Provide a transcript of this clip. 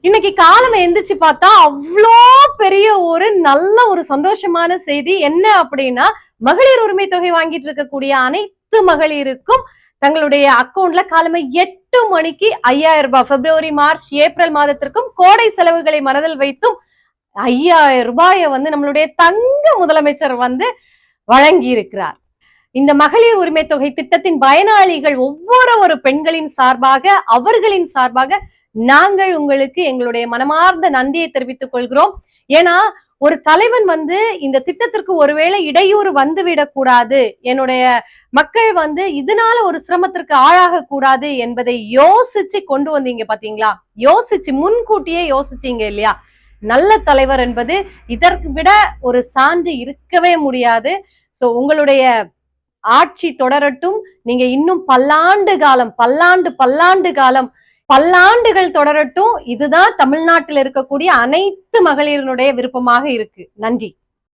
இன்னைக்கு காலம் எந்திரிச்சு பார்த்தா அவ்வளோ பெரிய ஒரு நல்ல ஒரு சந்தோஷமான செய்தி என்ன அப்படின்னா, மகளிர் உரிமை தொகை வாங்கிட்டு இருக்கக்கூடிய அனைத்து மகளிருக்கும் தங்களுடைய அக்கௌண்ட்ல காலமே 8 மணிக்கு 5000 ரூபாய் பிப்ரவரி, மார்ச், ஏப்ரல் மாதத்திற்கும் கோடை செலவுகளை மனதில் வைத்தும் 5000 ரூபாயை நம்மளுடைய தங்க முதலமைச்சர் வழங்கி இருக்கிறார். இந்த மகளிர் உரிமை தொகை திட்டத்தின் பயனாளிகள் ஒவ்வொரு பெண்களின் சார்பாக, அவர்களின் சார்பாக நாங்கள் உங்களுக்கு எங்களுடைய மனமார்ந்த நன்றியை தெரிவித்துக் கொள்கிறோம். ஏன்னா ஒரு தலைவன் இந்த திட்டத்திற்கு ஒருவேளை இடையூறு வந்துவிடக் கூடாது, என்னுடைய மக்கள் இதனால ஒரு சிரமத்திற்கு ஆளாக கூடாது என்பதை யோசிச்சு கொண்டு வந்தீங்க பாத்தீங்களா? யோசிச்சு முன்கூட்டியே யோசிச்சீங்க இல்லையா? நல்ல தலைவர் என்பது இதற்கு விட ஒரு சான்று இருக்கவே முடியாது. சோ உங்களுடைய ஆட்சி தொடரட்டும். நீங்க இன்னும் பல்லாண்டுகள் தொடரட்டும். இதுதான் தமிழ்நாட்டில் இருக்கக்கூடிய அனைத்து மகளிரினுடைய விருப்பமாக இருக்கு. நன்றி.